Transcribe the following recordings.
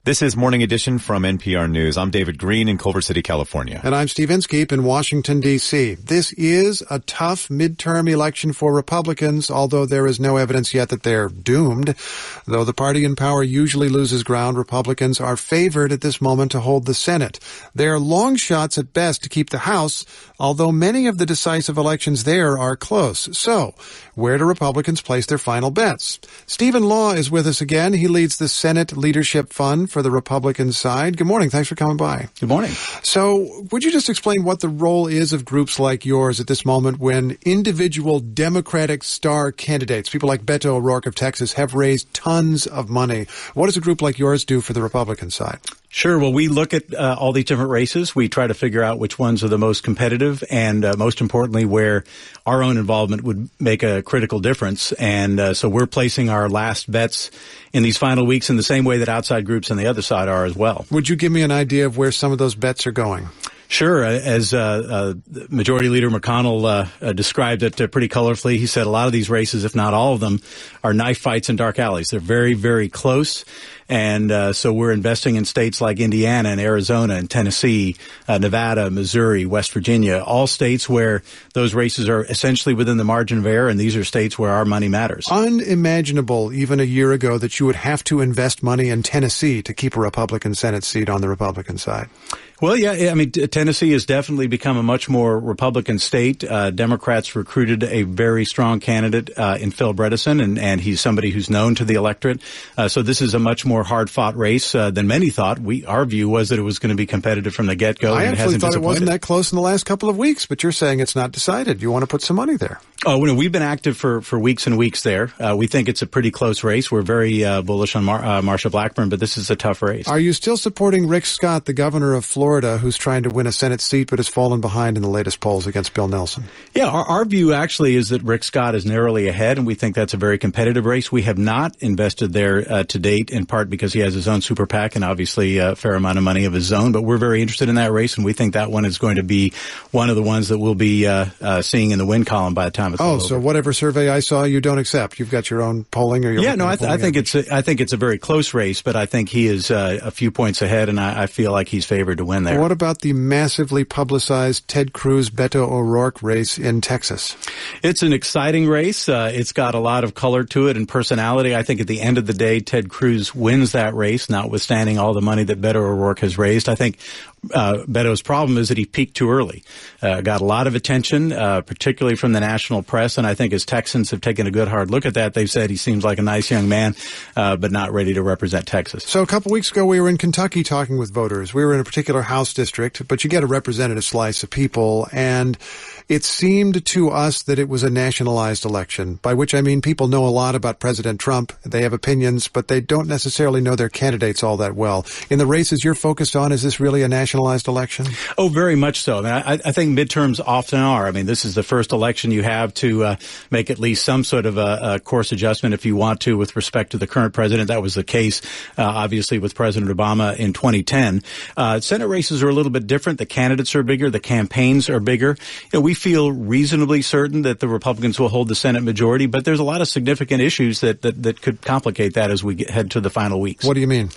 This is Morning Edition from NPR News. I'm David Green in Culver City, California. And I'm Steve Inskeep in Washington, D.C. This is a tough midterm election for Republicans, although there is no evidence yet that they're doomed. Though the party in power usually loses ground, Republicans are favored at this moment to hold the Senate. They're long shots at best to keep the House, although many of the decisive elections there are close. So, where do Republicans place their final bets? Stephen Law is with us again. He leads the Senate Leadership Fund for the Republican side. Good morning. Thanks for coming by. Good morning. So would you just explain what the role is of groups like yours at this moment when individual Democratic star candidates, people like Beto O'Rourke of Texas, have raised tons of money? What does a group like yours do for the Republican side? Sure. Well, we look at all these different races. We try to figure out which ones are the most competitive and, most importantly, where our own involvement would make a critical difference. And so we're placing our last bets in these final weeks in the same way that outside groups on the other side are as well. Would you give me an idea of where some of those bets are going? Sure. As Majority Leader McConnell described it pretty colorfully, he said a lot of these races, if not all of them, are knife fights in dark alleys. They're very, very close. And so we're investing in states like Indiana and Arizona and Tennessee, Nevada, Missouri, West Virginia, all states where those races are essentially within the margin of error, and these are states where our money matters. Unimaginable even a year ago that you would have to invest money in Tennessee to keep a Republican Senate seat on the Republican side. Well, yeah, I mean, Tennessee has definitely become a much more Republican state. Democrats recruited a very strong candidate in Phil Bredesen, and he's somebody who's known to the electorate. So this is a much more hard-fought race than many thought. Our view was that it was going to be competitive from the get-go. I actually thought it wasn't that close in the last couple of weeks, but you're saying it's not decided. You want to put some money there. Oh, no, we've been active for weeks and weeks there. We think it's a pretty close race. We're very bullish on Marsha Blackburn, but this is a tough race. Are you still supporting Rick Scott, the governor of Florida, who's trying to win a Senate seat but has fallen behind in the latest polls against Bill Nelson? Yeah, our view actually is that Rick Scott is narrowly ahead, and we think that's a very competitive race. We have not invested there to date, in part because he has his own super PAC and obviously a fair amount of money of his own, but we're very interested in that race, and we think that one is going to be one of the ones that we'll be seeing in the win column by the time it's all over. So whatever survey I saw, you don't accept. You've got your own polling, or I think it's a very close race, but I think he is a few points ahead, and I feel like he's favored to win there. What about the massively publicized Ted Cruz-Beto O'Rourke race in Texas? It's an exciting race. It's got a lot of color to it and personality. I think at the end of the day, Ted Cruz wins that race, notwithstanding all the money that Beto O'Rourke has raised. I think Beto's problem is that he peaked too early. Got a lot of attention, particularly from the national press, and I think as Texans have taken a good hard look at that, they've said he seems like a nice young man, but not ready to represent Texas. So a couple weeks ago, we were in Kentucky talking with voters. We were in a particular House district, but you get a representative slice of people, and it seemed to us that it was a nationalized election, by which I mean people know a lot about President Trump. They have opinions, but they don't necessarily know their candidates all that well. In the races you're focused on, is this really a nationalized election? Oh, very much so. I mean, I think midterms often are. I mean, this is the first election you have to make at least some sort of a course adjustment if you want to with respect to the current president. That was the case, obviously, with President Obama in 2010. Senate races are a little bit different. The candidates are bigger. The campaigns are bigger. We feel reasonably certain that the Republicans will hold the Senate majority, but there's a lot of significant issues that could complicate that as we head to the final weeks. What do you mean?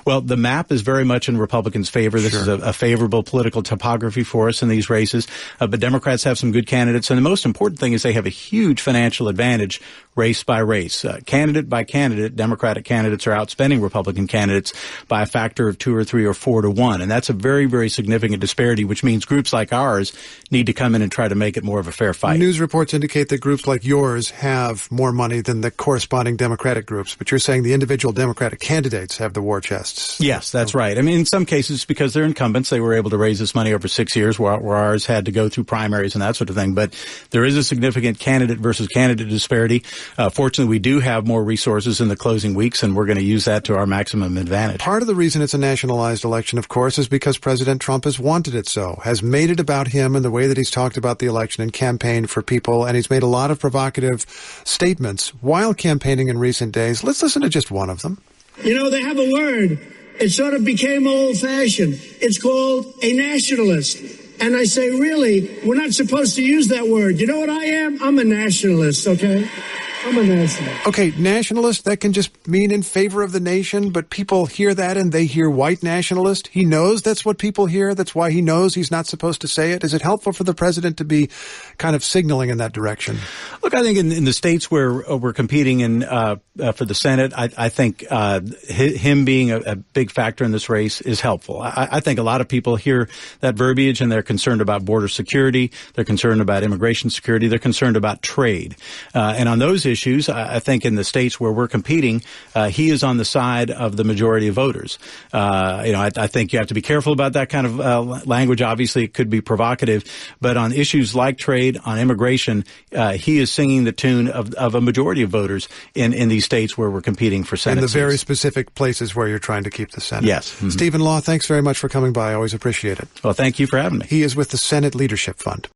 Well, the map is very much in Republicans' favor. This is a favorable political topography for us in these races, but Democrats have some good candidates, and the most important thing is they have a huge financial advantage race by race. Candidate by candidate, Democratic candidates are outspending Republican candidates by a factor of 2 or 3 or 4 to 1, and that's a very, very significant disparity, which means groups like ours need to come in and try to make it more of a fair fight. News reports indicate that groups like yours have more money than the corresponding Democratic groups, but you're saying the individual Democratic candidates have the war chests. Yes, that's right. I mean, in some cases, because they're incumbents, they were able to raise this money over 6 years, where ours had to go through primaries and that sort of thing. But there is a significant candidate versus candidate disparity. Fortunately, we do have more resources in the closing weeks, and we're going to use that to our maximum advantage. Part of the reason it's a nationalized election, of course, is because President Trump has wanted it so, has made it about him and the way that he's talked about the election and campaigned for people, and he's made a lot of provocative statements while campaigning in recent days. Let's listen to just one of them. You know, they have a word. It sort of became old-fashioned. It's called a nationalist. And I say, really, we're not supposed to use that word. You know what I am? I'm a nationalist, okay? I'm a nationalist. Okay, nationalist, that can just mean in favor of the nation, but people hear that and they hear white nationalist. He knows that's what people hear. That's why he knows he's not supposed to say it. Is it helpful for the president to be kind of signaling in that direction? Look, I think in the states where we're competing in for the Senate, I think him being a big factor in this race is helpful. I think a lot of people hear that verbiage and they're concerned about border security. They're concerned about immigration security. They're concerned about trade. And on those issues, I think in the states where we're competing, he is on the side of the majority of voters. I think you have to be careful about that kind of language. Obviously, it could be provocative, but on issues like trade, on immigration, he is singing the tune of a majority of voters in these states where we're competing for Senate in the seats. very specific places where you're trying to keep the Senate. Yes. Mm-hmm. Stephen Law, thanks very much for coming by. I always appreciate it. Well, thank you for having me. He is with the Senate Leadership Fund.